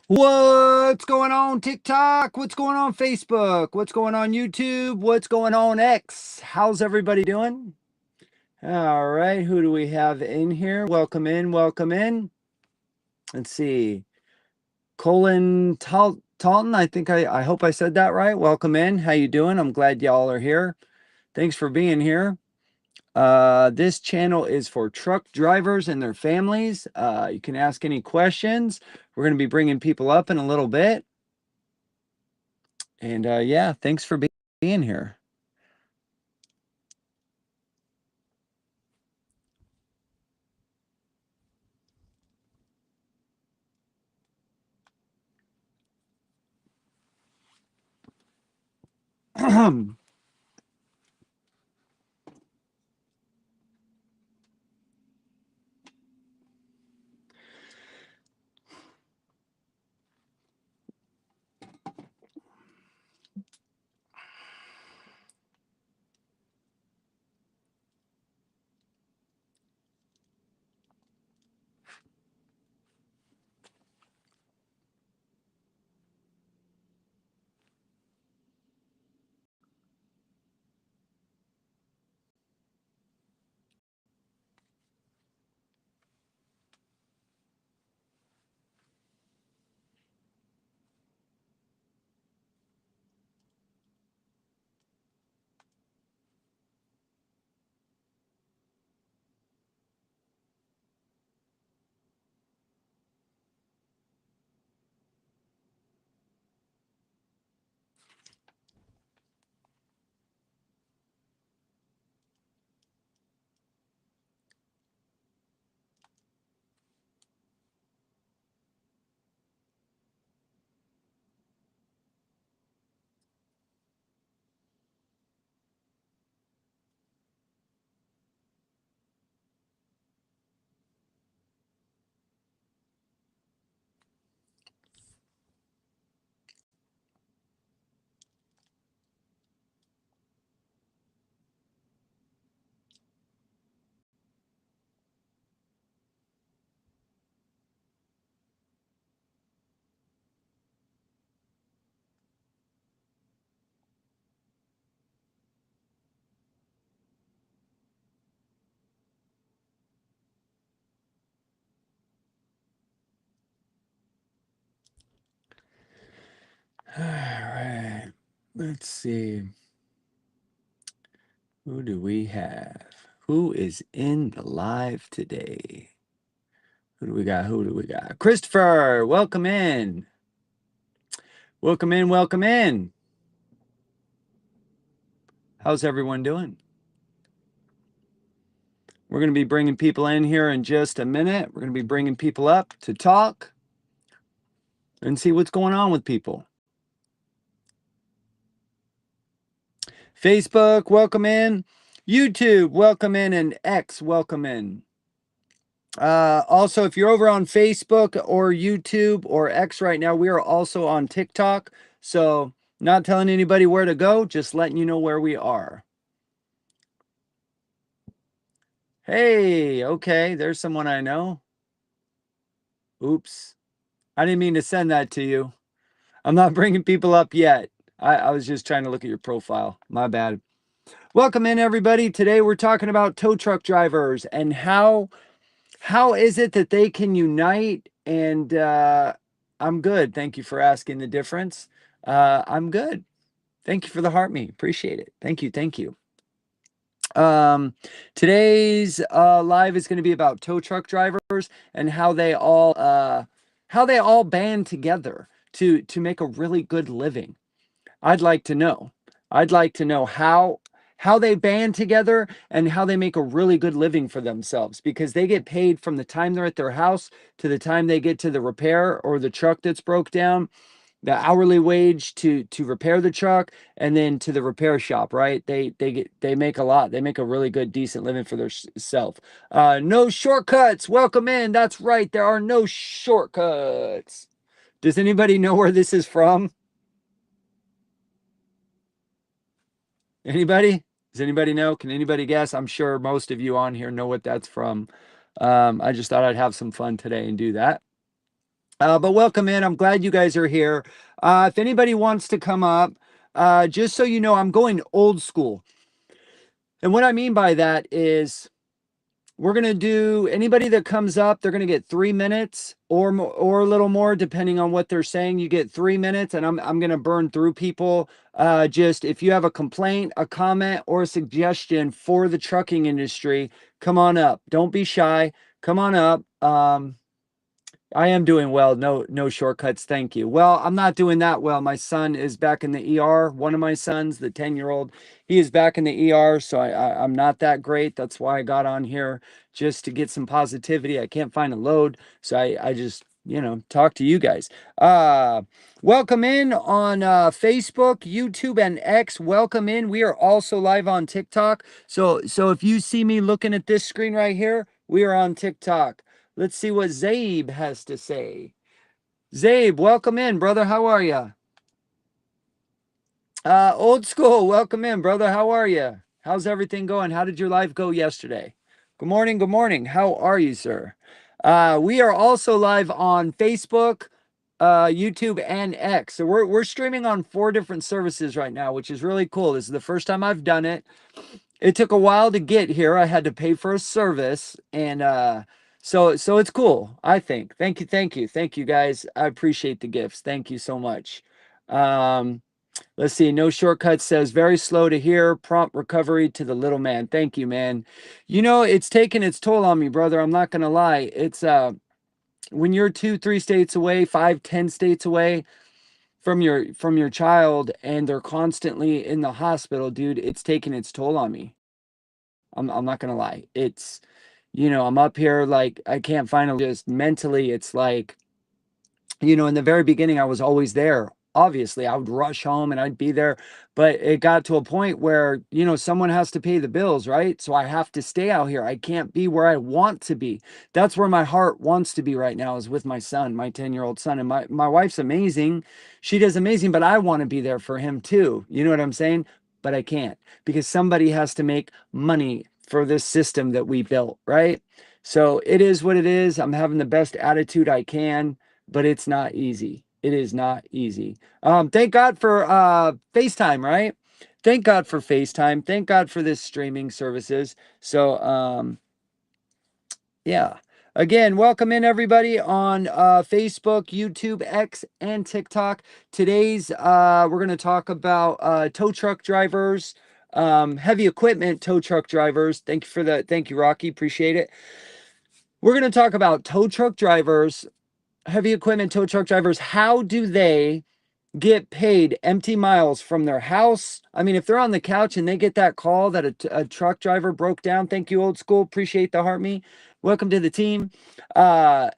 What's going on TikTok? What's going on Facebook? What's going on YouTube? What's going on X? How's everybody doing? All right, who do we have in here? Welcome in, welcome in. Let's see. Colin Talton, I hope I said that right. Welcome in. How you doing? I'm glad y'all are here. Thanks for being here. This channel is for truck drivers and their families. You can ask any questions. We're going to be bringing people up in a little bit. And yeah, thanks for being here. All right, let's see. Who do we have? Who is in the live today? Who do we got? Who do we got? Christopher, welcome in. Welcome in, welcome in. How's everyone doing? We're going to be bringing people in here in just a minute. We're going to be bringing people up to talk and see what's going on with people. Facebook, welcome in. YouTube, welcome in. And X, welcome in. Also, if you're over on Facebook or YouTube or X right now, we are also on TikTok. So not telling anybody where to go, just letting you know where we are. Hey, okay, there's someone I know. Oops. I didn't mean to send that to you. I'm not bringing people up yet. I was just trying to look at your profile. My bad. Welcome in, everybody. Today we're talking about tow truck drivers and how is it that they can unite. And I'm good. Thank you for asking the difference. I'm good. Thank you for the heart me. Appreciate it. Thank you. Thank you. Today's live is going to be about tow truck drivers and how they all band together to make a really good living. I'd like to know. I'd like to know how they band together and how they make a really good living for themselves, because they get paid from the time they're at their house to the time they get to the repair or the truck that's broke down, the hourly wage to repair the truck, and then to the repair shop, right? They make a lot. They make a really good, decent living for their self. No shortcuts. Welcome in. That's right. There are no shortcuts. Does anybody know where this is from? Anybody? Does anybody know? Can anybody guess? I'm sure most of you on here know what that's from. I just thought I'd have some fun today and do that. But welcome in. I'm glad you guys are here. If anybody wants to come up, just so you know, I'm going old school. And what I mean by that is we're going to do anybody that comes up, they're going to get 3 minutes or a little more, depending on what they're saying. You get 3 minutes, and I'm going to burn through people. Just if you have a complaint, a comment, or a suggestion for the trucking industry, come on up. Don't be shy. Come on up. I am doing well. No shortcuts. Thank you. Well, I'm not doing that well. My son is back in the ER. One of my sons, the 10-year-old, he is back in the ER. So I'm not that great. That's why I got on here, just to get some positivity. I can't find a load. So I just, talk to you guys. Welcome in on Facebook, YouTube, and X. Welcome in. We are also live on TikTok. So if you see me looking at this screen right here, we are on TikTok. Let's see what Zabe has to say. Zabe, welcome in, brother. How are you? Old school, welcome in, brother. How are you? How's everything going? How did your life go yesterday? Good morning. Good morning. How are you, sir? We are also live on Facebook, YouTube, and X. So we're streaming on 4 different services right now, which is really cool. This is the first time I've done it. It took a while to get here. I had to pay for a service, and so it's cool, I think. Thank you guys. I appreciate the gifts. Thank you so much. Let's see. No Shortcuts says very slow to hear. Prompt recovery to the little man. Thank you, man. It's taken its toll on me, brother. I'm not gonna lie. It's when you're 2, 3 states away, 5, 10 states away from your child, and they're constantly in the hospital, dude, it's taken its toll on me. I'm not gonna lie. It's, I'm up here like I can't find a, just mentally, it's like, in the very beginning, I was always there. Obviously, I would rush home and I'd be there, but it got to a point where, someone has to pay the bills, right? So I have to stay out here. I can't be where I want to be. That's where my heart wants to be right now, is with my son, my 10-year-old son. And my wife's amazing. She does amazing, but I want to be there for him too. You know what I'm saying? But I can't, because somebody has to make money for this system that we built, right? So it is what it is. I'm having the best attitude I can, but it's not easy. It is not easy. Thank God for FaceTime, right? Thank God for FaceTime. Thank God for this streaming services. So yeah. Again, welcome in everybody on Facebook, YouTube, X, and TikTok. Today's we're going to talk about tow truck drivers, heavy equipment tow truck drivers. Thank you for that. Thank you, Rocky. Appreciate it. We're going to talk about tow truck drivers, heavy equipment tow truck drivers. How do they get paid empty miles from their house? I mean, if they're on the couch and they get that call that a truck driver broke down, thank you, old school. Appreciate the heart me. Welcome to the team. Uh,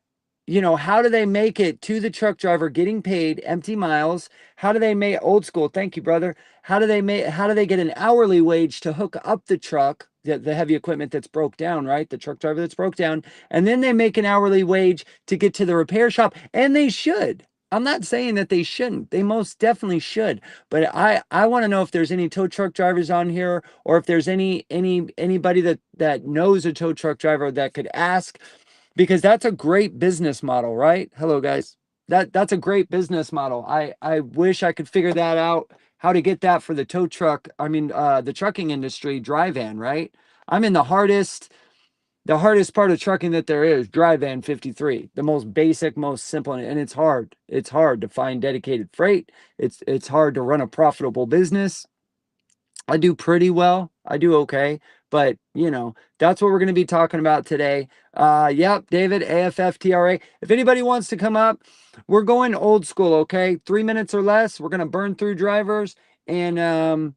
how do they make it to the truck driver getting paid empty miles? How do they make, old school? Thank you, brother. How do they get an hourly wage to hook up the truck, the heavy equipment that's broke down, right? The truck driver that's broke down. And then they make an hourly wage to get to the repair shop. And they should. I'm not saying that they shouldn't. They most definitely should. But I want to know if there's any tow truck drivers on here, or if there's anybody that knows a tow truck driver that could ask, because that's a great business model, right? Hello, guys. That's a great business model. I wish I could figure that out, how to get that for the tow truck. I mean, the trucking industry, dry van, right? I'm in the hardest part of trucking that there is, dry van 53, the most basic, most simple, and it's hard. It's hard to find dedicated freight. It's hard to run a profitable business. I do pretty well. I do okay. But, that's what we're going to be talking about today. Yep, David, AFFTRA. If anybody wants to come up, we're going old school, okay? 3 minutes or less. We're going to burn through drivers, and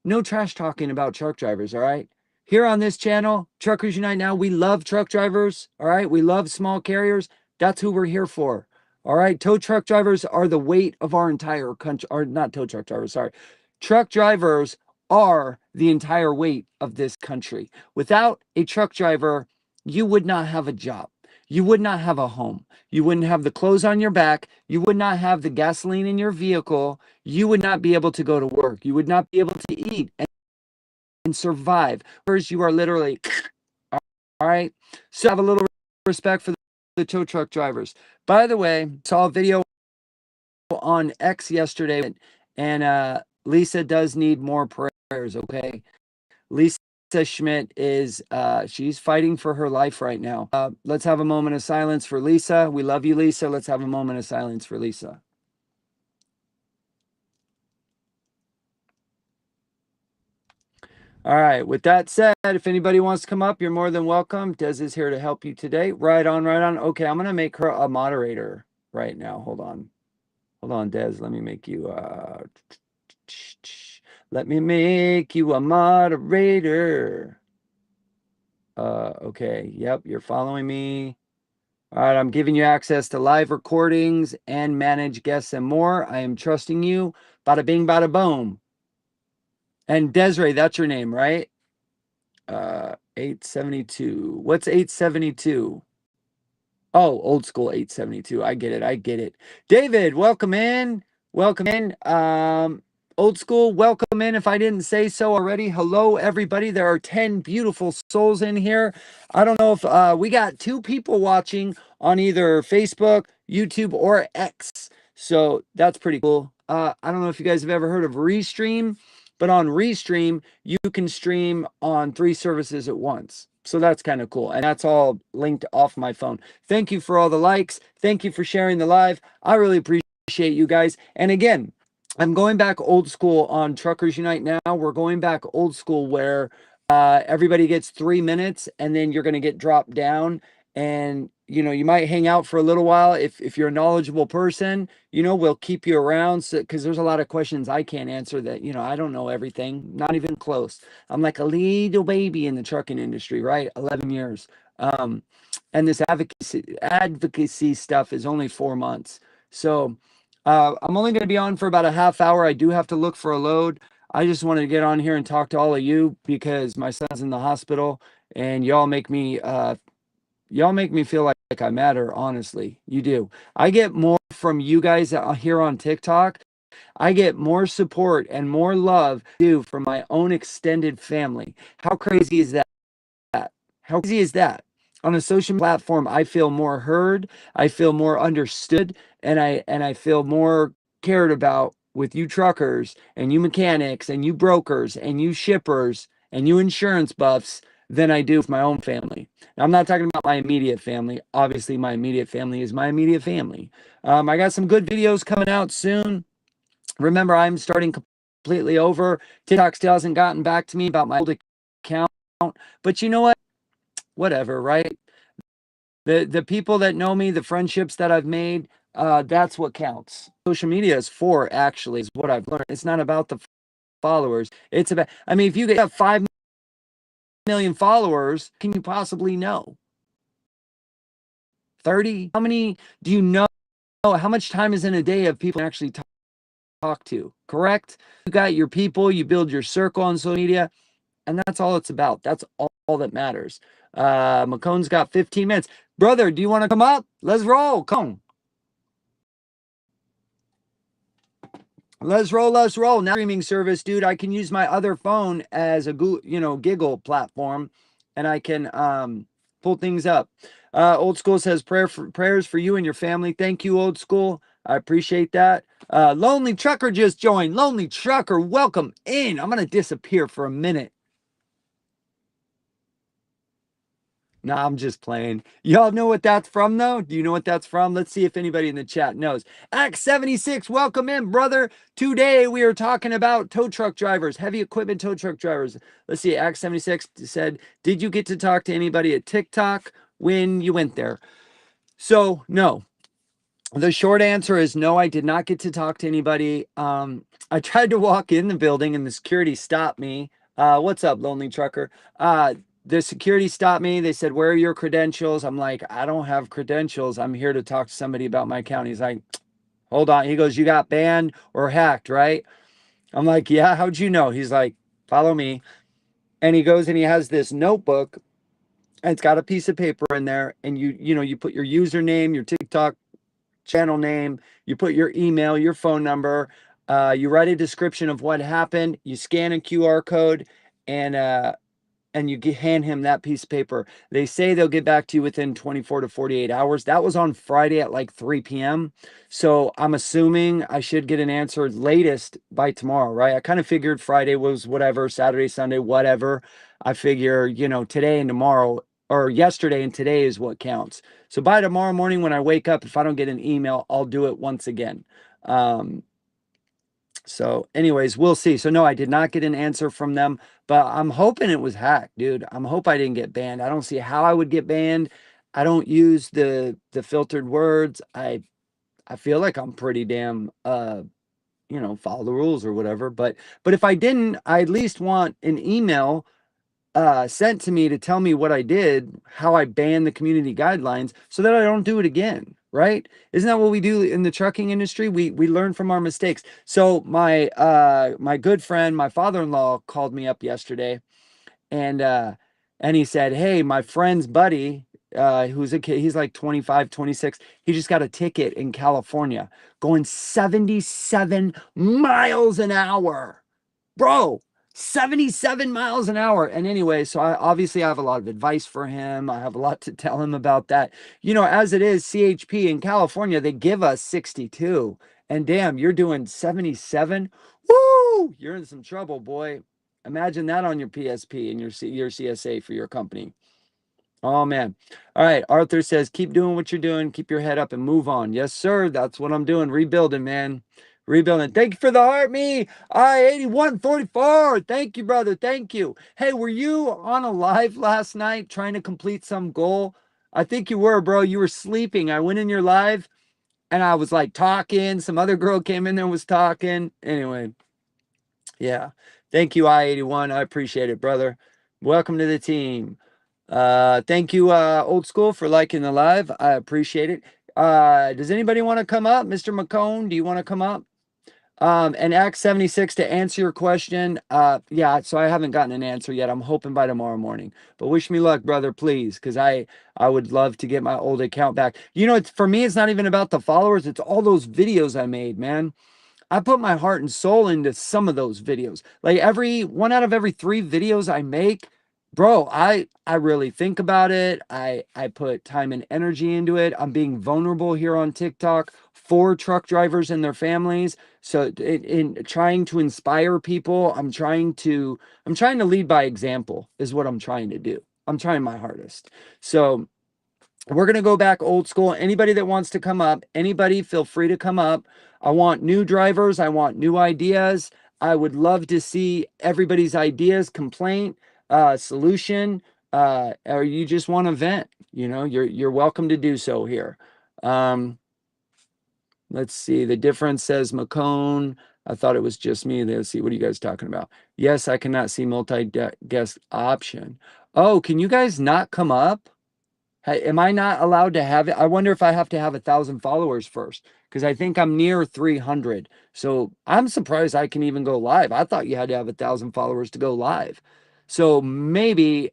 no trash talking about truck drivers, all right? Here on this channel, Truckers Unite Now, we love truck drivers, all right? We love small carriers. That's who we're here for, all right? Tow truck drivers are the weight of our entire country, or not tow truck drivers, sorry. Truck drivers are the entire weight of this country. Without a truck driver, you would not have a job. You would not have a home. You wouldn't have the clothes on your back. You would not have the gasoline in your vehicle. You would not be able to go to work. You would not be able to eat and survive. First, you are literally, all right? So have a little respect for the tow truck drivers. By the way, saw a video on X yesterday, and Lisa does need more prayers, okay? Lisa Schmidt is she's fighting for her life right now. Let's have a moment of silence for Lisa. We love you, Lisa. Let's have a moment of silence for Lisa. All right. With that said, if anybody wants to come up, you're more than welcome. Des is here to help you today. Right on, right on. Okay, I'm gonna make her a moderator right now. Hold on, Des. Let me make you let me make you a moderator. Okay. Yep, you're following me. All right, I'm giving you access to live recordings and manage guests and more. I am trusting you. Bada bing, bada boom. And Desiree, that's your name, right? 872. What's 872? Oh, old school 872. I get it. I get it. David, welcome in. Welcome in. Old school, welcome in. If I didn't say so already, hello, everybody. There are 10 beautiful souls in here. I don't know if we got 2 people watching on either Facebook, YouTube, or X. So that's pretty cool. I don't know if you guys have ever heard of Restream, but on Restream, you can stream on 3 services at once. So that's kind of cool. And that's all linked off my phone. Thank you for all the likes. Thank you for sharing the live. I really appreciate you guys. And again, I'm going back old school on Truckers Unite now. We're going back old school where everybody gets 3 minutes and then you're going to get dropped down. And, you know, you might hang out for a little while. If you're a knowledgeable person, you know, we'll keep you around. So, because there's a lot of questions I can't answer that, you know, I don't know everything, not even close. I'm like a little baby in the trucking industry, right? 11 years. And this advocacy stuff is only 4 months. So I'm only going to be on for about a half hour. I do have to look for a load. I just wanted to get on here and talk to all of you because my son's in the hospital and y'all make me feel like I matter. Honestly, you do. I get more from you guys here on TikTok. I get more support and more love too from my own extended family. How crazy is that? How crazy is that? On a social platform, I feel more heard, I feel more understood, and I feel more cared about with you truckers and you mechanics and you brokers and you shippers and you insurance buffs than I do with my own family. Now, I'm not talking about my immediate family. Obviously, my immediate family is my immediate family. I got some good videos coming out soon. Remember, I'm starting completely over. TikTok still hasn't gotten back to me about my old account, but you know what? Whatever, right? The people that know me, the friendships that I've made, that's what counts. Social media is for, actually, is what I've learned. It's not about the followers. It's about, I mean, if you have 5 million followers, can you possibly know? 30? How many do you know? How much time is in a day of people actually talk to? Correct? You got your people, you build your circle on social media, and that's all it's about. That's all that matters. McCone's got 15 minutes. Brother, do you want to come up? Let's roll. Come. Let's roll, let's roll. Now streaming service, dude. I can use my other phone as a giggle platform, and I can pull things up. Old school says prayers for you and your family. Thank you, old school. I appreciate that. Lonely trucker just joined. Lonely trucker, welcome in. I'm gonna disappear for a minute. No, I'm just playing. Y'all know what that's from, though? Do you know what that's from? Let's see if anybody in the chat knows. Act 76, welcome in, brother. Today we are talking about tow truck drivers, heavy equipment tow truck drivers. Let's see. Act 76 said, did you get to talk to anybody at TikTok when you went there? So, no. The short answer is no, I did not get to talk to anybody. I tried to walk in the building and the security stopped me. What's up, lonely trucker? The security stopped me. They said, where are your credentials? I'm like, I don't have credentials. I'm here to talk to somebody about my account. He's like, hold on. He goes, you got banned or hacked, right? I'm like, yeah, how'd you know? He's like, follow me. And he goes and he has this notebook and it's got a piece of paper in there. And you put your username, your TikTok channel name, you put your email, your phone number, you write a description of what happened, you scan a QR code, and and you hand him that piece of paper. They say they'll get back to you within 24 to 48 hours. That was on Friday at like 3 p.m. So I'm assuming I should get an answer latest by tomorrow, right? I kind of figured Friday was whatever, Saturday, Sunday, whatever. I figure, today and tomorrow, or yesterday and today is what counts. So by tomorrow morning when I wake up, if I don't get an email, I'll do it once again. So anyways, we'll see. So no, I did not get an answer from them, but I'm hoping it was hacked, dude. I'm hope I didn't get banned. I don't see how I would get banned. I don't use the filtered words. I feel like I'm pretty damn follow the rules or whatever. But if I didn't, I at least want an email sent to me to tell me what I did, how I banned the community guidelines so that I don't do it again, right? Isn't that what we do in the trucking industry? We learn from our mistakes. So my good friend, my father-in-law called me up yesterday and he said, "Hey, my friend's buddy, who's a kid, he's like 25, 26. He just got a ticket in California going 77 miles an hour." Bro, 77 miles an hour. And anyway, so I have a lot of advice for him. I have a lot to tell him about that. As it is, CHP in California, they give us 62. And damn, you're doing 77. Woo! You're in some trouble, boy. Imagine that on your PSP and your CSA for your company. Oh man. All right. Arthur says, keep doing what you're doing. Keep your head up and move on. Yes, sir. That's what I'm doing. Rebuilding, man. Rebuilding. Thank you for the heart, me. I-8144. Thank you, brother. Thank you. Hey, were you on a live last night trying to complete some goal? I think you were, bro. You were sleeping. I went in your live and I was like talking. Some other girl came in there and was talking. Anyway, yeah. Thank you, I-81. I appreciate it, brother. Welcome to the team. Thank you, Old School, for liking the live. I appreciate it. Does anybody want to come up? Mr. McCone, do you want to come up? And Act 76 to answer your question. Yeah, so I haven't gotten an answer yet. I'm hoping by tomorrow morning. But wish me luck, brother, please, because I would love to get my old account back. For me, it's not even about the followers. It's all those videos I made, man. I put my heart and soul into some of those videos. Like every one out of every 3 videos I make, bro, I really think about it. I put time and energy into it. I'm being vulnerable here on TikTok for truck drivers and their families. So in trying to inspire people, I'm trying to lead by example is what I'm trying to do. I'm trying my hardest. So we're going to go back old school. Anybody that wants to come up, anybody feel free to come up. I want new drivers. I want new ideas. I would love to see everybody's ideas, complaint, solution, or you just want to vent. You're welcome to do so here. Let's see. The difference says McCone. I thought it was just me. Let's see. What are you guys talking about? Yes, I cannot see multi-guest option. Oh, can you guys not come up? Hey, am I not allowed to have it? I wonder if I have to have 1,000 followers first, because I think I'm near 300. So I'm surprised I can even go live. I thought you had to have 1,000 followers to go live. So maybe,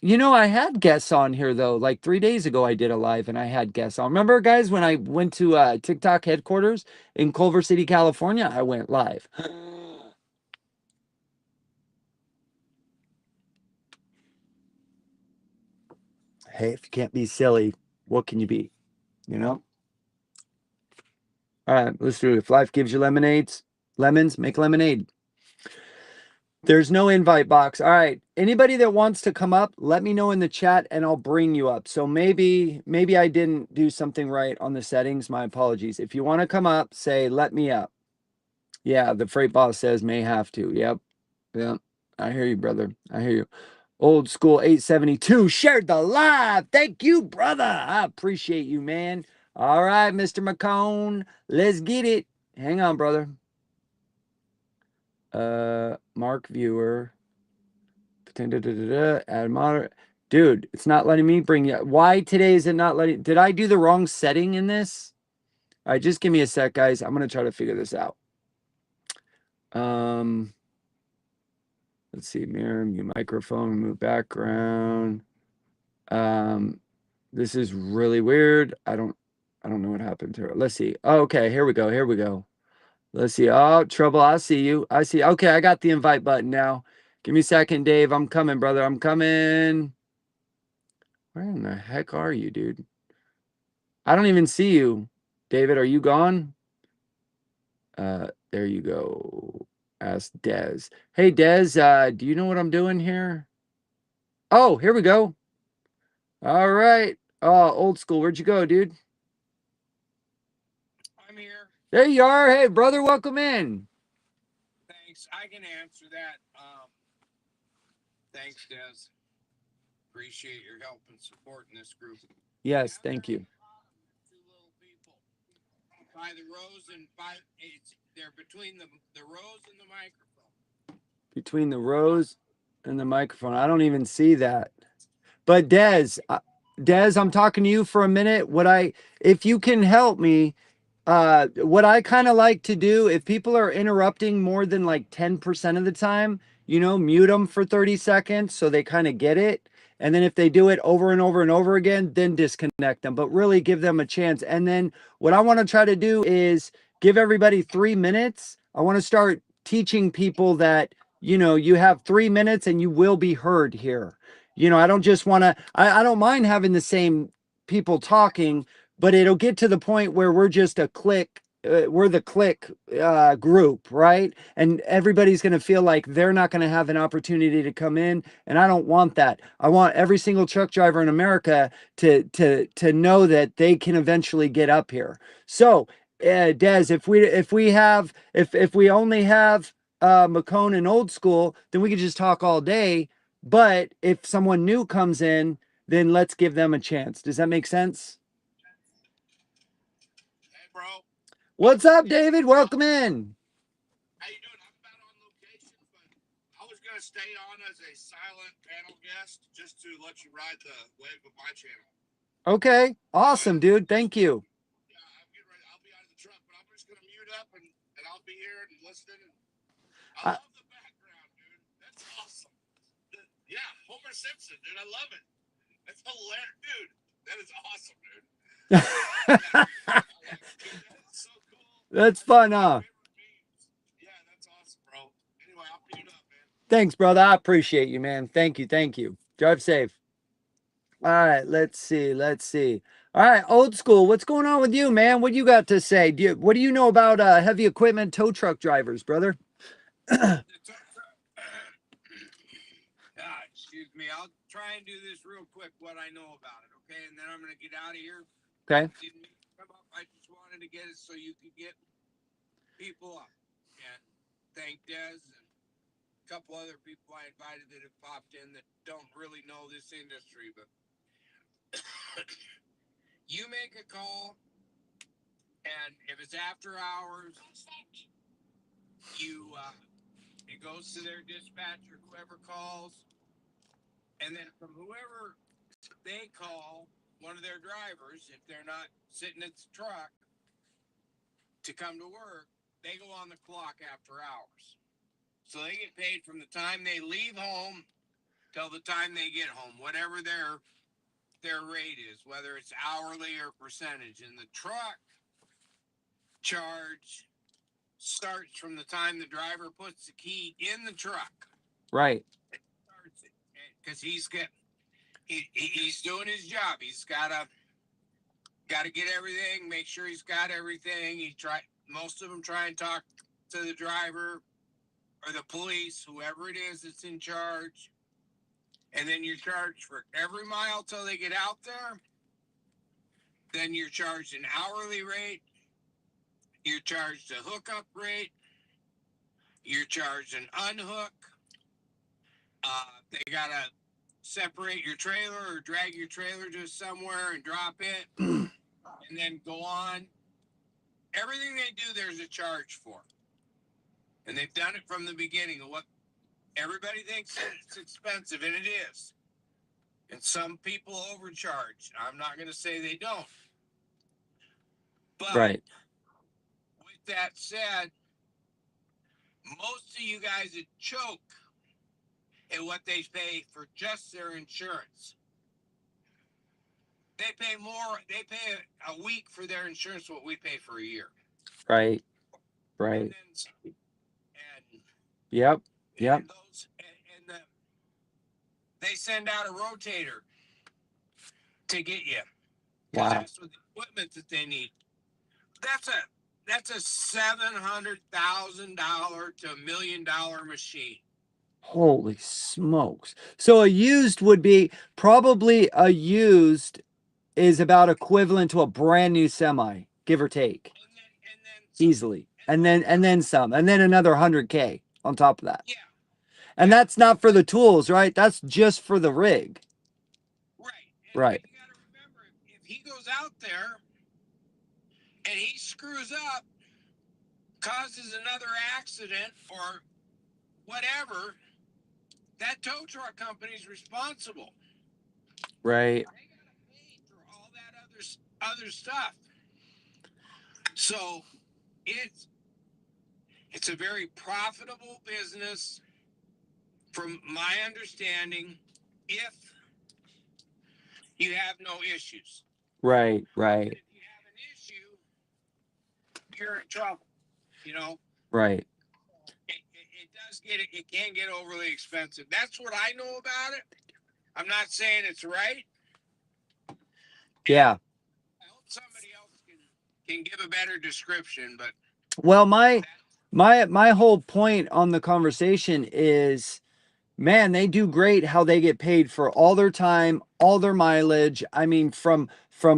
I had guests on here though. Like 3 days ago, I did a live and I had guests on. Remember, guys, when I went to TikTok headquarters in Culver City, California, I went live. Hey, if you can't be silly, what can you be? All right, let's do it. If life gives you lemons, make lemonade. There's no invite box. All right. Anybody that wants to come up, let me know in the chat and I'll bring you up. So maybe I didn't do something right on the settings. My apologies. If you want to come up, say, let me up. Yeah, the freight boss says may have to. Yep. Yep. I hear you, brother. I hear you. Old School 872 shared the live. Thank you, brother. I appreciate you, man. All right, Mr. McCone. Let's get it. Hang on, brother. Mark viewer. Add moderate. Dude, it's not letting me bring you. Why today is it not letting? Did I do the wrong setting in this? All right, just give me a sec, guys. I'm gonna try to figure this out. Let's see, mirror, mute microphone, remove background. This is really weird. I don't know what happened to her. Let's see. Oh, okay, here we go. Here we go. Let's see. Oh, trouble. I see you. I see. Okay, I got the invite button now. Give me a second, Dave. I'm coming, brother. I'm coming. Where in the heck are you, dude? I don't even see you. David, are you gone? There you go. Ask Dez. Hey, Dez, do you know what I'm doing here? Oh, here we go. All right. Oh, old school. Where'd you go, dude? I'm here. There you are. Hey, brother, welcome in. Thanks. I can answer that. Thanks, Des. Appreciate your help and support in this group. Yes, Down thank there you. on the bottom, there's two little people by the rose and they're between the rose and the microphone. Between the rose and the microphone. I don't even see that. But Dez, I'm talking to you for a minute. If you can help me, what I kind of like to do, if people are interrupting more than like 10% of the time, mute them for 30 seconds so they kind of get it. And then if they do it over and over and over again, then disconnect them, but really give them a chance. And then what I want to try to do is give everybody 3 minutes. I want to start teaching people that, you have 3 minutes and you will be heard here. I don't just want to, I don't mind having the same people talking, but it'll get to the point where we're just a click. We're the click group, right? And everybody's going to feel like they're not going to have an opportunity to come in, and I don't want that. I want every single truck driver in America to know that they can eventually get up here. So, Des, if we only have McCone and Old School, then we could just talk all day. But if someone new comes in, then let's give them a chance. Does that make sense? Hey, bro. What's up, David? Welcome in. How you doing? I'm about on location, but I was gonna stay on as a silent panel guest just to let you ride the wave of my channel. Okay. Awesome, dude. Thank you. Yeah, I'm getting ready. I'll be out of the truck, but I'm just gonna mute up and I'll be here and listening. And I love the background, dude. That's awesome. Yeah, Homer Simpson, dude. I love it. That's hilarious, dude. That is awesome, dude. That's so cool. That's fun, huh? Yeah, that's awesome, bro. Anyway, I'll mute up, man. Thanks, brother. I appreciate you, man. Thank you. Thank you. Drive safe. All right. Let's see. Let's see. All right. Old school. What's going on with you, man? What you got to say? What do you know about heavy equipment tow truck drivers, brother? Excuse me. I'll try and do this real quick, what I know about it, okay? And then I'm going to get out of here. Okay. Didn't mean to come up. I just wanted to get it so you could get people up. And thank Des and a couple other people I invited that have popped in that don't really know this industry, but you make a call, and if it's after hours, it goes to their dispatcher, whoever calls, and then from whoever they call, one of their drivers, if they're not sitting at the truck to come to work, they go on the clock after hours. So they get paid from the time they leave home till the time they get home, whatever their rate is, whether it's hourly or percentage. And the truck charge starts from the time the driver puts the key in the truck. Right. Because he's doing his job. He's gotta get everything, make sure he's got everything. Most of them try and talk to the driver or the police, whoever it is that's in charge. And then you're charged for every mile till they get out there. Then you're charged an hourly rate. You're charged a hookup rate. You're charged an unhook. They gotta separate your trailer or drag your trailer to somewhere and drop it, and then go on. Everything they do, there's a charge for, and they've done it from the beginning. Of what everybody thinks it's expensive, and it is. And some people overcharge. I'm not going to say they don't, but Right. with that said, most of you guys that choke at what they pay for just their insurance. They pay more. They pay a week for their insurance what we pay for a year. Right. Right. And Yep. And they send out a rotator to get you because Wow. that's what the equipment that they need. That's a $700,000 to $1 million machine. Holy smokes. So a used would be probably a used is about equivalent to a brand new semi, give or take, And then some. easily. And then some. And then another 100K on top of that. Yeah, And yeah, that's not for the tools, right? That's just for the rig. right. And Right. you got to remember, if he goes out there and he screws up, causes another accident or whatever, that tow truck company's responsible. Right. They gotta pay for all that other stuff. So it's a very profitable business, from my understanding, if you have no issues. Right. But Right. if you have an issue, you're in trouble. You know, Right. it can get overly expensive. That's what I know about it. I'm not saying it's right. Yeah. I hope somebody else can give a better description, but Well, my that, my whole point on the conversation is, man, they do great how they get paid for all their time, all their mileage. I mean, from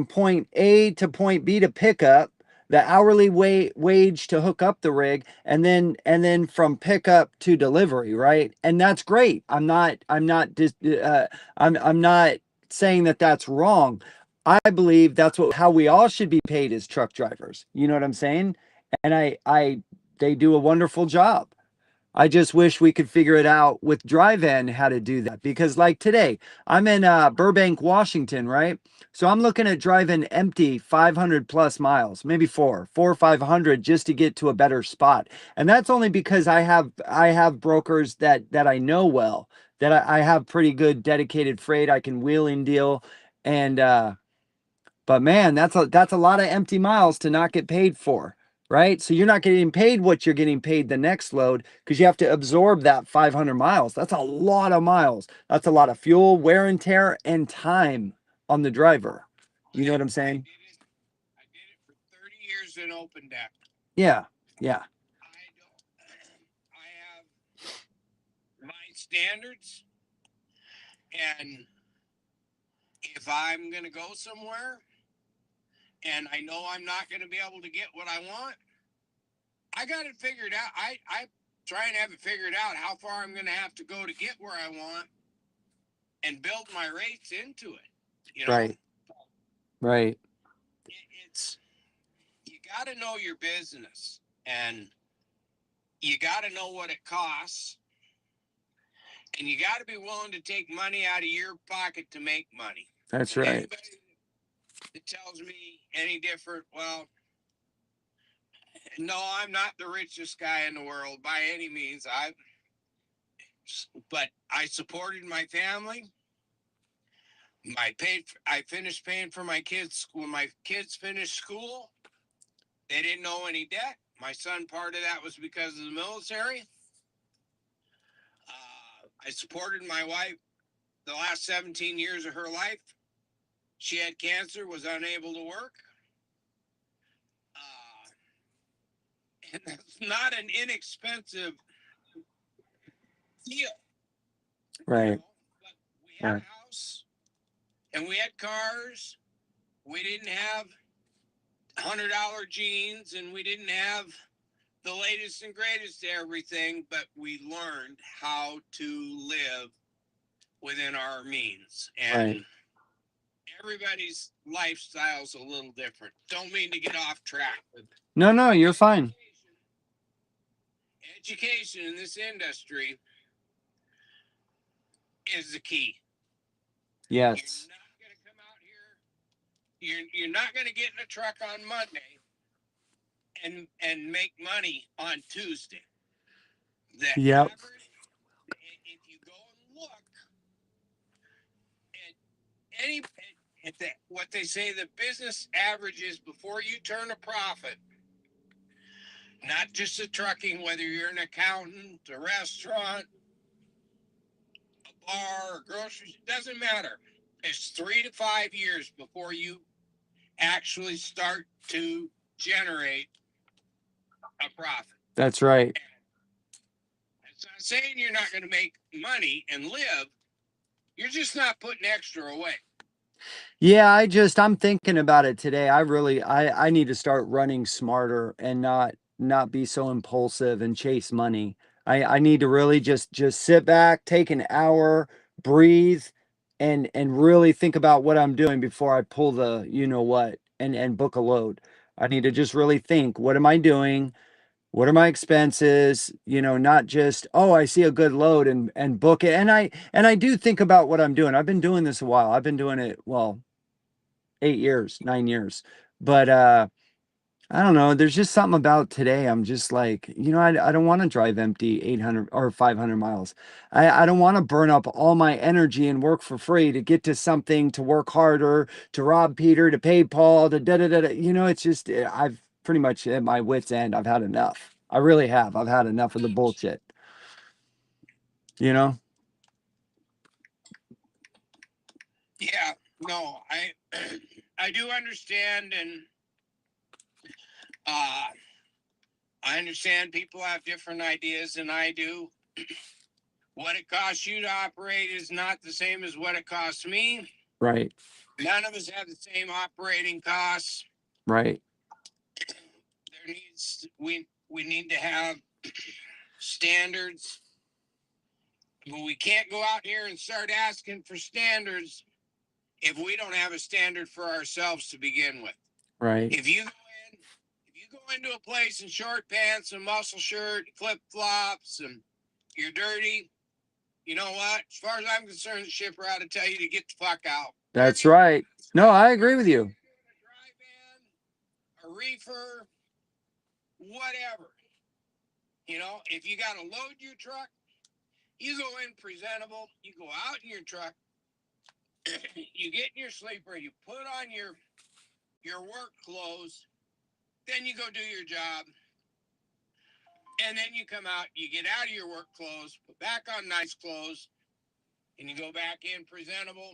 point A to point B to pick up, the hourly wage to hook up the rig, and then from pickup to delivery, right? And that's great. I'm not saying that that's wrong. I believe that's how we all should be paid as truck drivers. You know what I'm saying? And they do a wonderful job. I just wish we could figure it out with drive-in how to do that, because like today, I'm in Burbank, Washington, right? So I'm looking at driving empty 500 plus miles, maybe four or 500 just to get to a better spot. And that's only because I have brokers that I know well, that I have pretty good dedicated freight I can wheel and deal. And but man, that's a lot of empty miles to not get paid for, right? So you're not getting paid what you're getting paid the next load, because you have to absorb that 500 miles. That's a lot of miles. That's a lot of fuel, wear and tear, and time on the driver. You know what I'm saying? I did it for 30 years in open deck. Yeah. Yeah. I don't. I have my standards, and if I'm gonna go somewhere and I know I'm not gonna be able to get what I want, I got it figured out. I try and have it figured out how far I'm gonna have to go to get where I want, and build my rates into it. You know, Right. Right. it's you got to know your business, and you got to know what it costs, and you got to be willing to take money out of your pocket to make money. That's And right. anybody that tells me any different, well, no, I'm not the richest guy in the world by any means. But I supported my family. I finished paying for my kids when my kids finished school. They didn't know any debt. My son, part of that was because of the military. I supported my wife the last 17 years of her life. She had cancer, was unable to work. And that's not an inexpensive deal, you Right. know. But we had Right. a house and we had cars. We didn't have $100 jeans, and we didn't have the latest and greatest everything, but we learned how to live within our means. Right. And everybody's lifestyle's a little different. Don't mean to get off track, but No, no, you're fine. education in this industry is the key. Yes. You're not going to come out here. You're not going to get in a truck on Monday and make money on Tuesday. The Yep. average, if you go and look at what they say the business average is before you turn a profit, not just a trucking, whether you're an accountant, a restaurant, a car or groceries, it doesn't matter. It's 3 to 5 years before you actually start to generate a profit. That's right. It's not saying you're not going to make money and live. You're just not putting extra away. Yeah, I'm thinking about it today. I need to start running smarter and not be so impulsive and chase money. I need to really just sit back, take an hour, breathe, and really think about what I'm doing before I pull the you know what and book a load. I need to just really think, what am I doing? What are my expenses? Not just, oh, I see a good load and book it. And I do think about what I'm doing. I've been doing this a while. I've been doing it, well, 8 years, 9 years. But I don't know. There's just something about today. I'm just like, I don't want to drive empty 800 or 500 miles. I don't want to burn up all my energy and work for free to get to something, to work harder, to rob Peter, to pay Paul, to da da da. Da. It's just, I've pretty much at my wits' end. I've had enough. I really have. I've had enough of the bullshit, you know? Yeah, no, I do understand, and uh, I understand people have different ideas than I do. What it costs you to operate is not the same as what it costs me. Right, None of us have the same operating costs. right, We need to have standards, but we can't go out here and start asking for standards if we don't have a standard for ourselves to begin with. right. If you go into a place in short pants and muscle shirt, flip flops, and you're dirty, you know what? As far as I'm concerned, the shipper ought to tell you to get the fuck out. That's right. No, I agree with you. A reefer, whatever. If you got to load your truck, you go in presentable. You go out in your truck. You get in your sleeper. You put on your work clothes. Then you go do your job. And then you come out. You get out of your work clothes. Put back on nice clothes. And you go back in presentable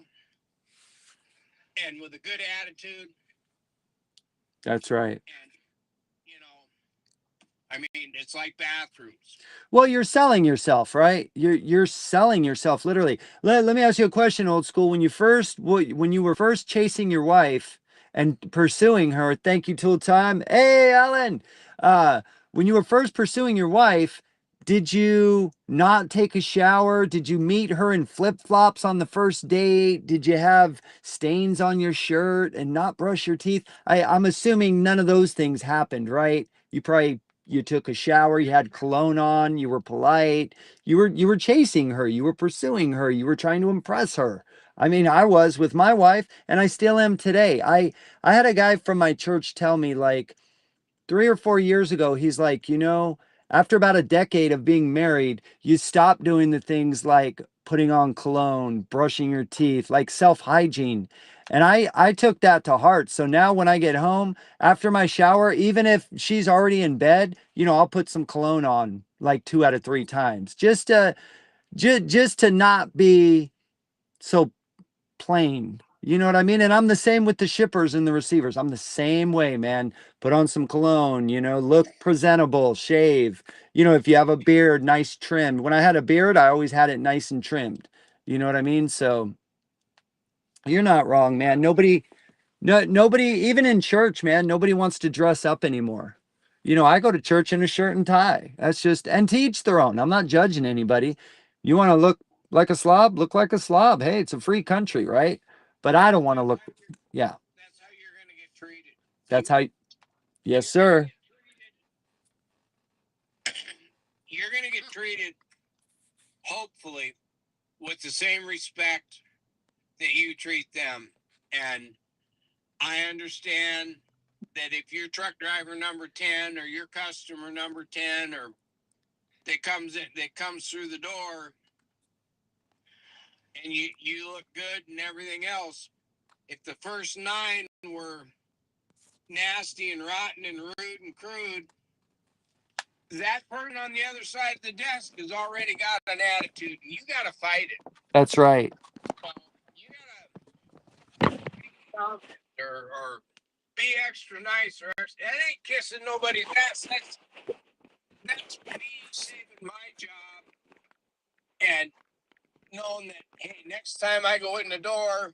and with a good attitude. That's right. And I mean, it's like bathrooms. Well, you're selling yourself, right? You're selling yourself literally. Let me ask you a question, old school. When you were first chasing your wife and pursuing her, thank you tool time. Hey, Alan. When you were first pursuing your wife, did you not take a shower? Did you meet her in flip-flops on the first date? Did you have stains on your shirt and not brush your teeth? I'm assuming none of those things happened, right? You took a shower, you had cologne on, you were polite, you were chasing her, you were pursuing her, you were trying to impress her. I mean, I was with my wife and I still am today. I had a guy from my church tell me, like, 3 or 4 years ago, he's like, after about a decade of being married, you stop doing the things like putting on cologne, brushing your teeth, like self-hygiene. And I took that to heart. So now when I get home after my shower, even if she's already in bed, I'll put some cologne on like 2 out of 3 times just to not be so plain. You know what I mean? And I'm the same with the shippers and the receivers. I'm the same way, man. Put on some cologne, look presentable, shave. If you have a beard, nice trimmed. When I had a beard, I always had it nice and trimmed. You know what I mean? So you're not wrong, man. Nobody, even in church, man, nobody wants to dress up anymore. I go to church in a shirt and tie. That's just, and to each their own. I'm not judging anybody. You want to look like a slob? Look like a slob. Hey, it's a free country, right? But I don't want to look, yeah, That's how you're going to get treated. that's how, yes, sir. You're going to get treated, hopefully, with the same respect that you treat them. And I understand that if you're truck driver number 10 or your customer number 10 or that comes through the door and you look good and everything else, if the first 9 were nasty and rotten and rude and crude, that person on the other side of the desk has already got an attitude, and you got to fight it. That's right. You got to or be extra nice, or that ain't kissing nobody's ass. That's me saving my job and knowing that, hey, next time I go in the door,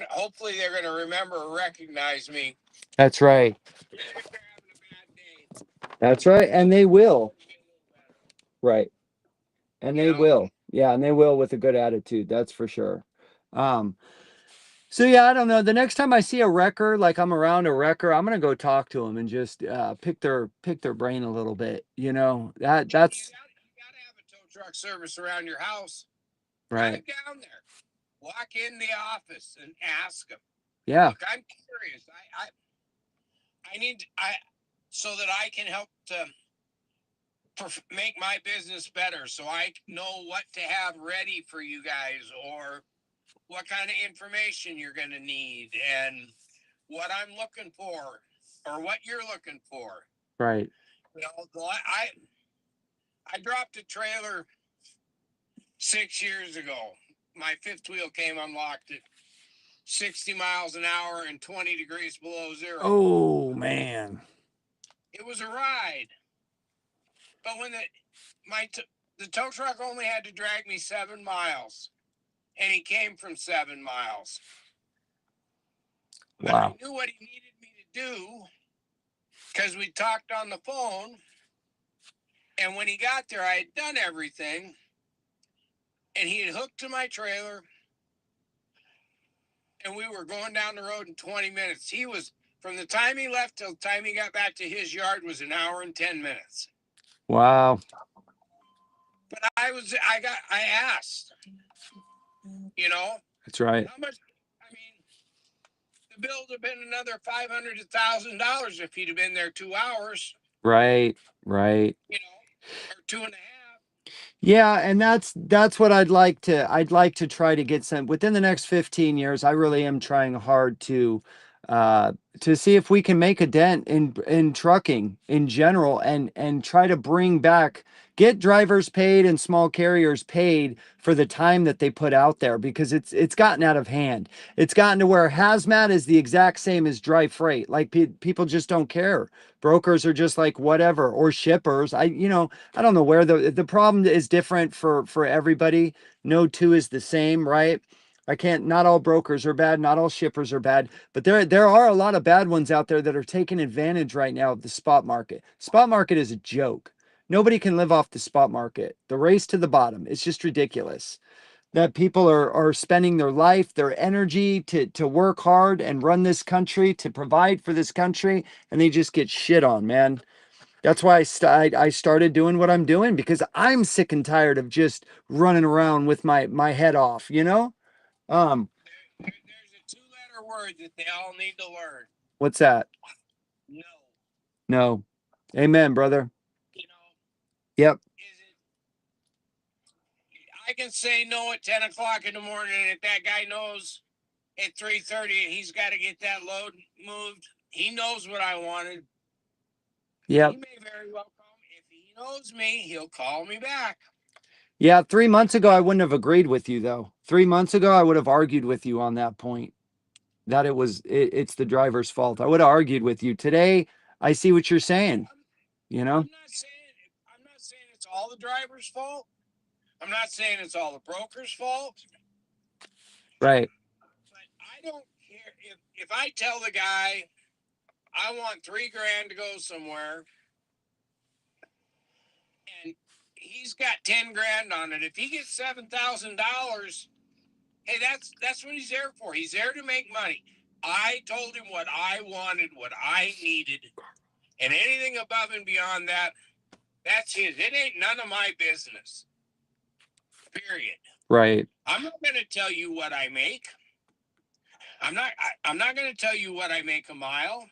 hopefully they're gonna remember or recognize me. That's right. Even if they're having a bad day, That's right. And they will. Right. And you they know. will. Yeah, and they will with a good attitude. That's for sure. Um, so yeah, I don't know. The next time I see a wrecker, like I'm around a wrecker, I'm gonna go talk to them and just pick their brain a little bit. You know, that's You gotta have a tow truck service around your house. right. Drive down there, walk in the office, and ask them. Yeah, Look, I'm curious. I need I so that I can help to make my business better, so I know what to have ready for you guys, or what kind of information you're going to need, and what I'm looking for, or what you're looking for. right. You know, I dropped a trailer 6 years ago. My fifth wheel came unlocked at 60 miles an hour and 20 degrees below zero. Oh man. It was a ride, but when the tow truck only had to drag me 7 miles, and he came from 7 miles. But I Wow. knew what he needed me to do because we talked on the phone. And when he got there, I had done everything, and he had hooked to my trailer, and we were going down the road in 20 minutes. He was, from the time he left till the time he got back to his yard, was an hour and 10 minutes. Wow. But I asked, you know, That's right. how much, I mean, the bill would have been another $500 to $1,000 if he'd have been there 2 hours, Right. Right. you know, or two and a half. Yeah, and that's what I'd like to try to get some within the next 15 years. I really am trying hard to see if we can make a dent in trucking in general and try to bring back get drivers paid and small carriers paid for the time that they put out there because it's gotten out of hand. It's gotten to where hazmat is the exact same as dry freight. Like people just don't care. Brokers are just like whatever, or shippers. I don't know where the problem is different for everybody. No two is the same, right? I can't, not all brokers are bad, not all shippers are bad, but there are a lot of bad ones out there that are taking advantage right now of the spot market. Spot market is a joke. Nobody can live off the spot market. The race to the bottom. It's just ridiculous that people are spending their life, their energy to work hard and run this country, to provide for this country, and they just get shit on, man. That's why I started doing what I'm doing because I'm sick and tired of just running around with my head off, you know? Um, There's a two-letter word that they all need to learn. what's that? No. No. Amen, brother. You know, Yep. is it I can say no at 10 o'clock in the morning, and if that guy knows at 3:30 and he's got to get that load moved, he knows what I wanted. He Yep. may very well call me. If he knows me, he'll call me back. Yeah, 3 months ago I wouldn't have agreed with you though. 3 months ago I would have argued with you on that point that it's the driver's fault. I would have argued with you. Today I see what you're saying, I'm, you know? I'm not saying it's all the driver's fault. I'm not saying it's all the broker's fault. Right. But I don't care if I tell the guy I want 3 grand to go somewhere, and he's got 10 grand on it. If he gets $7,000, hey, that's what he's there for. He's there to make money. I told him what I wanted, what I needed, and anything above and beyond that, that's his. It ain't none of my business. Period. Right. I'm not going to tell you what I make. I'm not going to tell you what I make a mile.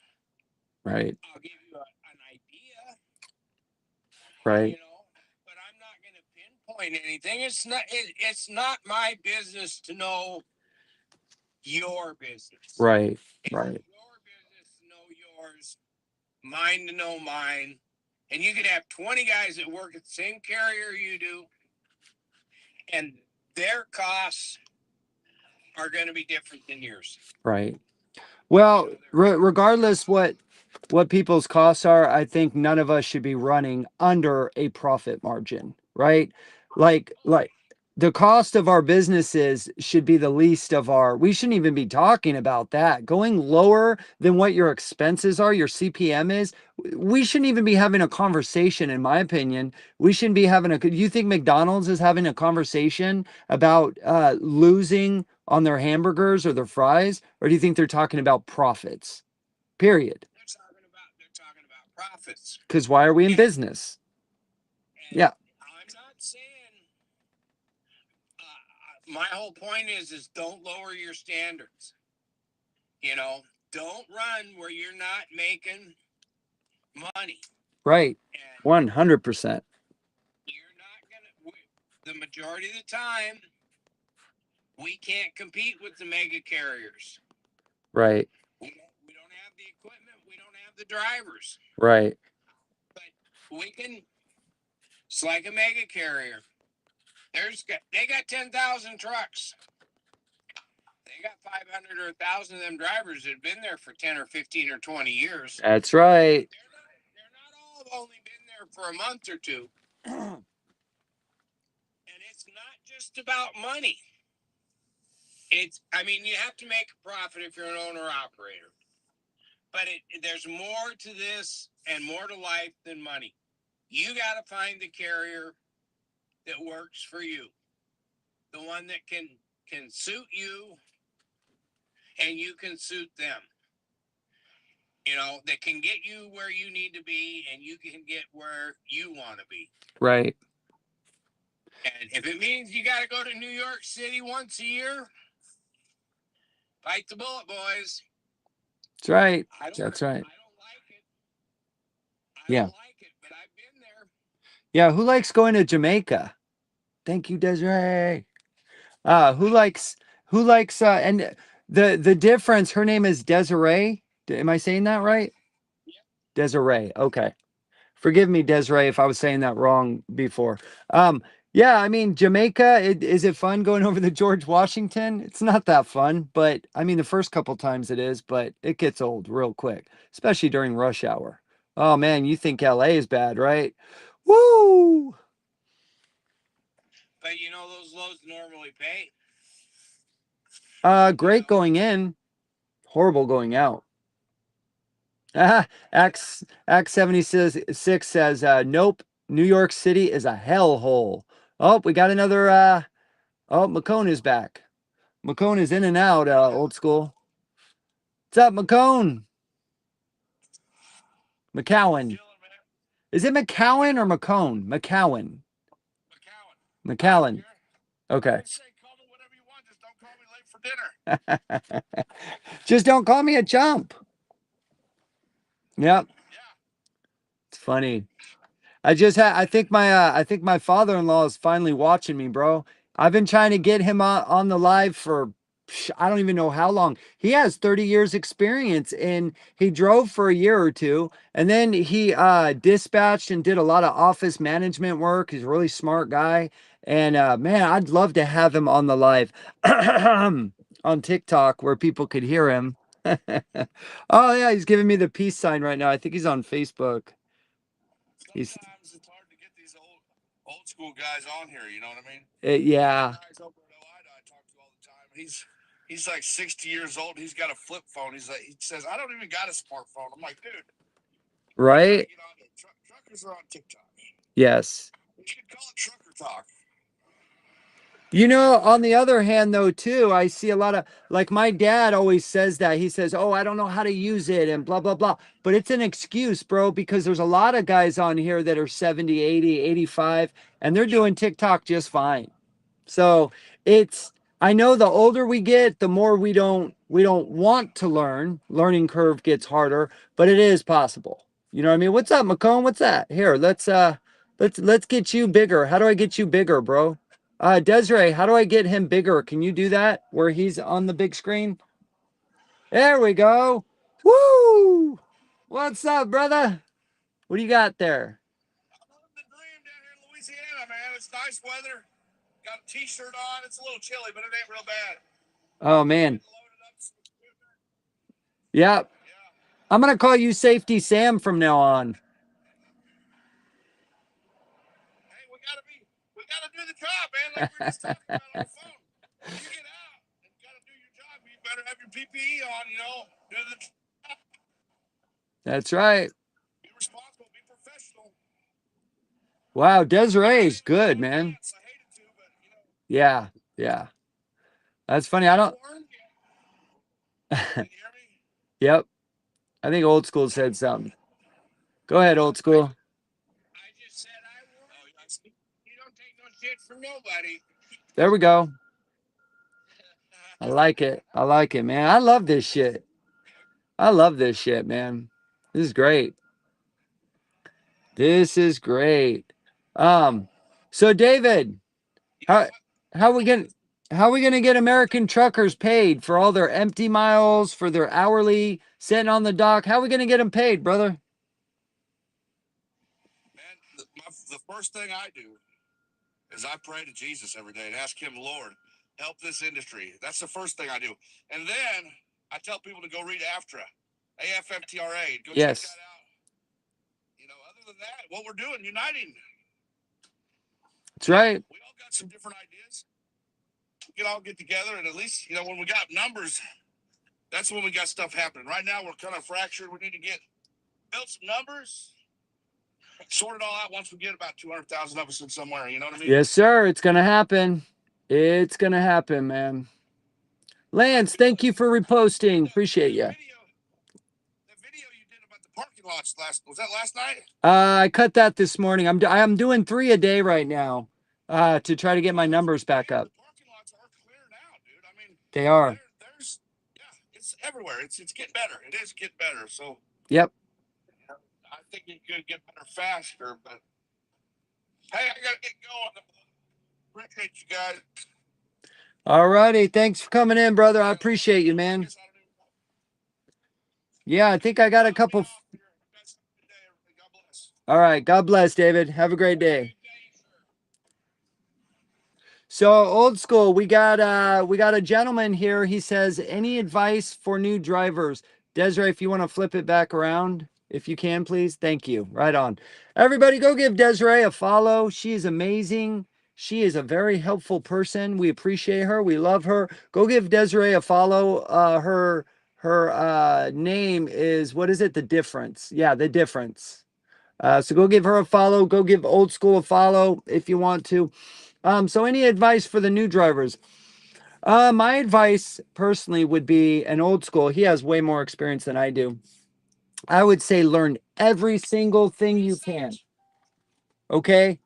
Right. I'll give you an idea, Right. but I'm not going to pinpoint anything. It's not my business to know your business. Right. It's Right. your business to know yours, mine to know mine. And you could have 20 guys that work at the same carrier you do, and their costs are going to be different than yours. Right. Well, regardless what people's costs are, I think none of us should be running under a profit margin, right? Like the cost of our businesses should be the least of our, we shouldn't even be talking about that. Going lower than what your expenses are, your CPM is, we shouldn't even be having a conversation, in my opinion. We shouldn't be having a, you think McDonald's is having a conversation about losing on their hamburgers or their fries, or do you think they're talking about profits? Period. They're talking about profits. Because why are we in business? And Yeah. I'm not saying my whole point is don't lower your standards. You know, don't run where you're not making money. Right. And 100%. you're not gonna. The majority of the time, we can't compete with the mega carriers. Right. We don't have the equipment. We don't have the drivers. Right. But we can. It's like a mega carrier. They got 10,000 trucks. They got 500 or 1,000 of them drivers that have been there for 10 or 15 or 20 years. That's right. They're not all only been there for a month or two. And it's not just about money. I mean, you have to make a profit if you're an owner operator. But there's more to this and more to life than money. You got to find the carrier that works for you. The one that can suit you and you can suit them. You know, that can get you where you need to be and you can get where you want to be. Right. And if it means you got to go to New York City once a year, bite the bullet, boys. That's right. That's right. I don't like it. Yeah. Don't like it, but I've been there. Yeah. Who likes going to Jamaica? Thank you, Desiree. Who likes and the difference, her name is Desiree. Am I saying that right? Yeah. Desiree. Okay. Forgive me, Desiree, if I was saying that wrong before. Yeah, I mean, Jamaica, is it fun going over the George Washington? It's not that fun, but I mean, the first couple times it is, but it gets old real quick, especially during rush hour. Oh man, you think LA is bad, right? Woo! But you know those loads normally pay. Great going in, horrible going out. X 76 says, nope, New York City is a hellhole. Oh, we got another oh, McCone is back. McCone is in and out, old school. What's up, McCone? McCowan. Is it McCowan or McCone? McCowan. McCowan. Okay. Just don't call me a chump. Yep. It's funny. I think my father-in-law is finally watching me, bro. I've been trying to get him on the live for I don't even know how long. He has 30 years experience and he drove for a year or two and then he dispatched and did a lot of office management work. He's a really smart guy. And man, I'd love to have him on the live on TikTok where people could hear him. Oh yeah, he's giving me the peace sign right now. I think he's on Facebook. Sometimes it's hard to get these old school guys on here. You know what I mean? Yeah. Guys over at I talk to all the time. He's like 60 years old. He's got a flip phone. He says I don't even got a smartphone. I'm like, dude, Right? get on there. Truckers are on TikTok. Yes. You should call it Trucker Talk. You know, on the other hand, though, too, I see a lot of like my dad always says that. He says, oh, I don't know how to use it and blah, blah, blah. But it's an excuse, bro, because there's a lot of guys on here that are 70, 80, 85, and they're doing TikTok just fine. So I know the older we get, the more we don't want to learn. Learning curve gets harder, but it is possible. You know what I mean? What's up, McCone? What's that? Here, let's get you bigger. How do I get you bigger, bro? Desiree, how do I get him bigger? Can you do that where he's on the big screen? There we go. Woo! What's up, brother? What do you got there? It's nice weather. Got a t-shirt on. It's a little chilly, but it ain't real bad. Oh man. Loaded up. Yeah. Yeah. I'm gonna call you Safety Sam from now on. Hey, we gotta do the job, man. Like we were just talking about on the phone. When you get out and you gotta do your job, you better have your PPE on, you know. Do the job. That's right. Be responsible, be professional. Wow, Desiree's good, man. I hated to, but you know. Yeah, yeah. That's funny. I don't. Can you hear me? Yep. I think old school said something. Go ahead, old school. I just said I warned you. You don't take no shit from nobody. There we go. I like it. I like it, man. I love this shit. I love this shit, man. This is great. This is great. So David, how how we gonna how we gonna get American truckers paid for all their empty miles, for their hourly sitting on the dock? How we gonna get them paid, brother? Man, the first thing I do is I pray to Jesus every day and ask him, Lord, help this industry. That's the first thing I do. And then I tell people to go read AFTRA, AFFTRA, go check Yes. that out. You know, other than that, what we're doing, uniting. That's right. We all got some different ideas. We can all get together and at least, you know, when we got numbers, that's when we got stuff happening. Right now, we're kind of fractured. We need to build some numbers, sort it all out once we get about 200,000 of us in somewhere. You know what I mean? Yes, sir. It's gonna happen. It's gonna happen, man. Lance, thank you for reposting. Appreciate you. The video you did about the parking lots was that last night? I cut that this morning. I'm doing 3 a day right now, to try to get my numbers back up. The parking lots are clear now, dude. I mean, They are. there's it's everywhere. It's getting better. It is getting better. So Yep. I think it could get better faster. But hey, I gotta get going. Appreciate you guys. All righty. Thanks for coming in, brother. I appreciate you, man. Yeah, I think I got a couple. All right. God bless, David. Have a great day. So old school, we got a gentleman here. He says, any advice for new drivers? Desiree, if you want to flip it back around, if you can, please. Thank you. Right on. Everybody go give Desiree a follow. She is amazing. She is a very helpful person. We appreciate her. We love her. Go give Desiree a follow. Her name is, what is it? The Difference. Yeah, The Difference. So go give her a follow. Go give old school a follow if you want to. So any advice for the new drivers? My advice personally would be an old school. He has way more experience than I do. I would say learn every single thing you can. Okay?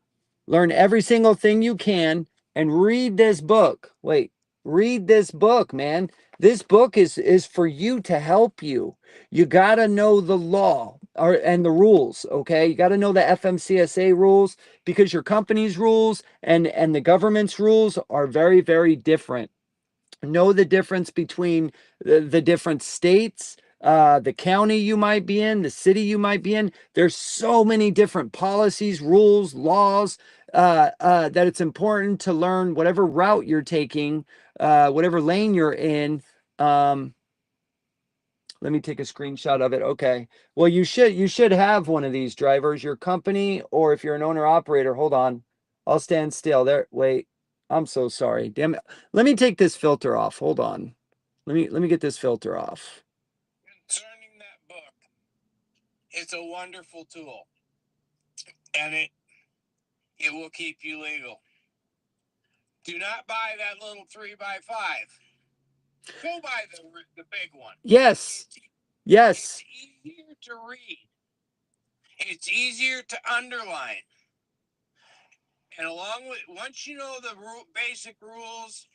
Learn every single thing you can and read this book. Wait, read this book, man. This book is for you to help you. You got to know the law and the rules, okay? You got to know the FMCSA rules because your company's rules and the government's rules are very, very different. Know the difference between the different states, the county you might be in, the city you might be in. There's so many different policies, rules, laws, that it's important to learn whatever route you're taking, whatever lane you're in. Let me take a screenshot of it. Okay. Well, you should have one of these drivers, your company, or if you're an owner operator, hold on. I'll stand still. Wait. I'm so sorry. Damn it. Let me take this filter off. Hold on. Let me get this filter off. Concerning that book, it's a wonderful tool, and it will keep you legal. Do not buy that little 3x5. Go buy the big one. Yes. Yes. It's easier to read. It's easier to underline. And along with, once you know the basic rules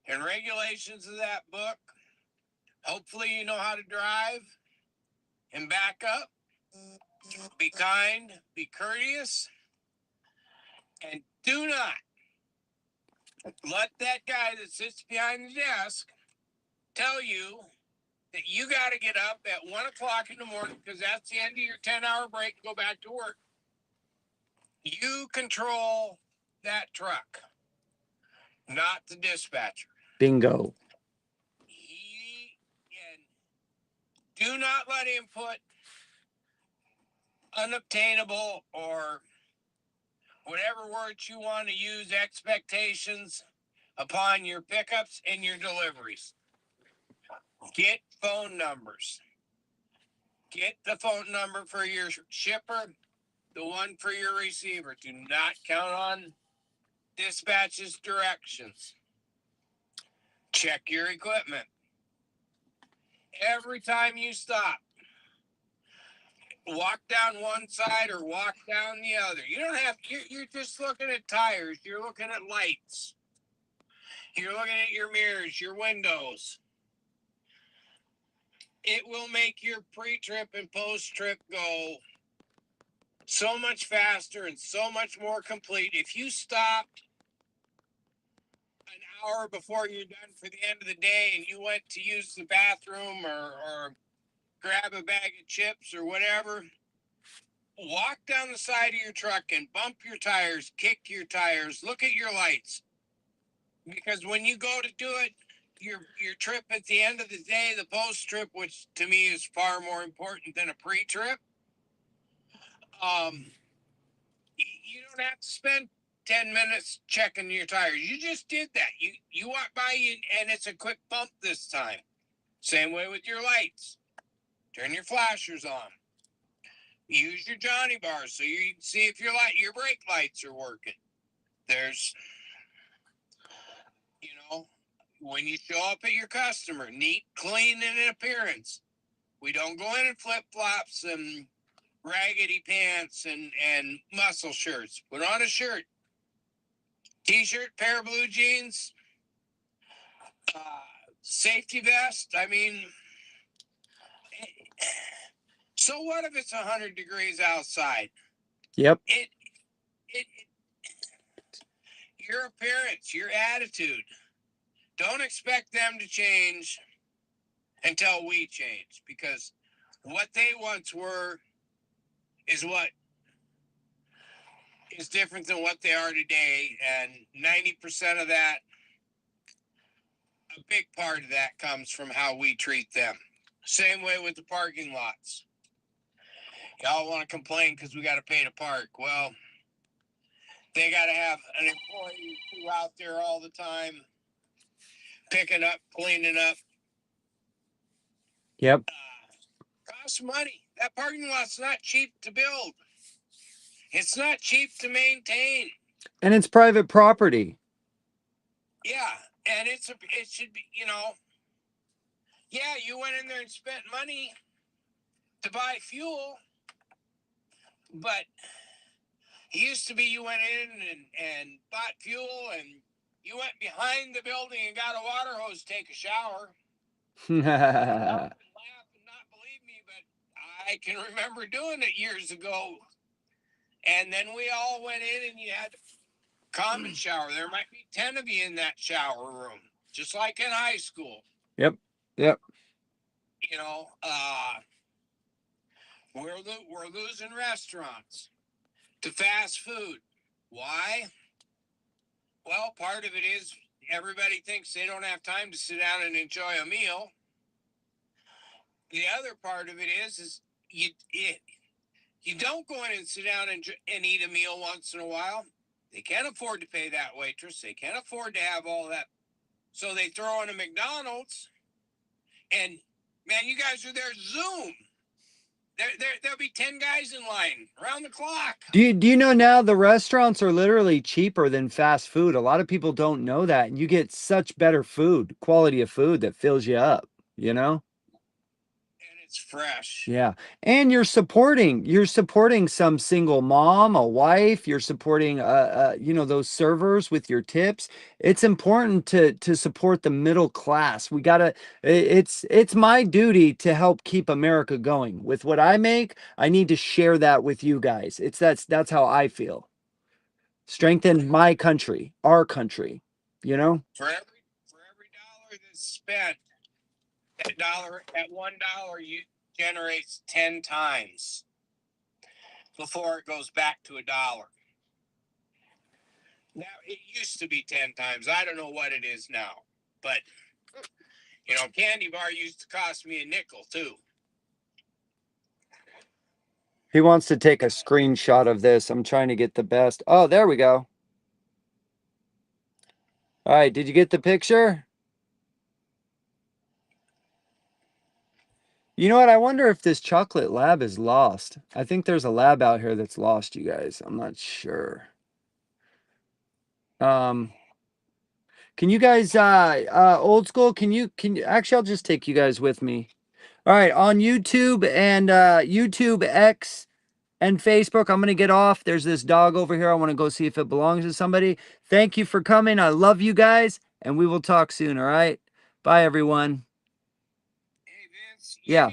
and regulations of that book, hopefully you know how to drive and back up. Be kind, be courteous, and do not let that guy that sits behind the desk tell you that you got to get up at 1 o'clock in the morning because that's the end of your 10-hour break to go back to work. You control that truck, not the dispatcher. Bingo. And do not let him put unobtainable or whatever words you want to use, expectations upon your pickups and your deliveries. Get phone numbers. Get the phone number for your shipper, the one for your receiver. Do not count on dispatch's directions. Check your equipment. Every time you stop, walk down one side or walk down the other. You don't have, you're just looking at tires. You're looking at lights. You're looking at your mirrors, your windows. It will make your pre-trip and post-trip go so much faster and so much more complete. If you stopped an hour before you're done for the end of the day and you went to use the bathroom or grab a bag of chips or whatever, walk down the side of your truck and bump your tires, kick your tires, look at your lights. Because when you go to do it, your trip at the end of the day, the post trip, which to me is far more important than a pre-trip, you don't have to spend 10 minutes checking your tires. You just did that. You walk by and it's a quick bump this time. Same way with your lights. Turn your flashers on. Use your Johnny bars so you can see if your brake lights are working. There's, when you show up at your customer, neat, clean, and in appearance. We don't go in flip-flops and raggedy pants and muscle shirts. Put on a shirt, t-shirt, pair of blue jeans, safety vest. I mean, so what if it's 100 degrees outside? Yep. Your appearance, your attitude. Don't expect them to change until we change, because what they once were is what is different than what they are today. And 90% of that, a big part of that comes from how we treat them. Same way with the parking lots. Y'all want to complain because we got to pay to park. Well, they got to have an employee who out there all the time, picking up, cleaning up. Yep. Costs money. That parking lot's not cheap to build. It's not cheap to maintain. And it's private property. Yeah, and it should be, yeah, you went in there and spent money to buy fuel, but it used to be you went in and bought fuel and you went behind the building and got a water hose, take a shower. Laugh and not believe me, but I can remember doing it years ago. And then we all went in and you had a common shower. There might be 10 of you in that shower room, just like in high school. Yep. We're losing restaurants to fast food. Why? Well, part of it is everybody thinks they don't have time to sit down and enjoy a meal. The other part of it is you don't go in and sit down and eat a meal once in a while. They can't afford to pay that waitress. They can't afford to have all that. So they throw in a McDonald's. And, man, you guys are there Zoom. There'll be 10 guys in line around the clock. Do you know now the restaurants are literally cheaper than fast food? A lot of people don't know that. And you get such better food, quality of food that fills you up, And it's fresh. Yeah. And you're supporting some single mom, a wife, you're supporting those servers with your tips. It's important to support the middle class. It's my duty to help keep America going. With what I make, I need to share that with you guys. That's how I feel. Strengthen my country, our country, For every dollar that's spent, at $1 you generates 10 times before it goes back to $1. Now, it used to be 10 times. I don't know what it is now. But, you know, candy bar used to cost me a nickel, too. He wants to take a screenshot of this. I'm trying to get the best. Oh, there we go. All right, did you get the picture? You know what? I wonder if this chocolate lab is lost. I think there's a lab out here that's lost, you guys. I'm not sure. Can you guys old school, can you actually I'll just take you guys with me. All right, on YouTube and YouTube X and Facebook, I'm gonna get off. There's this dog over here. I want to go see if it belongs to somebody. Thank you for coming. I love you guys, and we will talk soon, all right? Bye everyone. Hey, Vince, Yeah.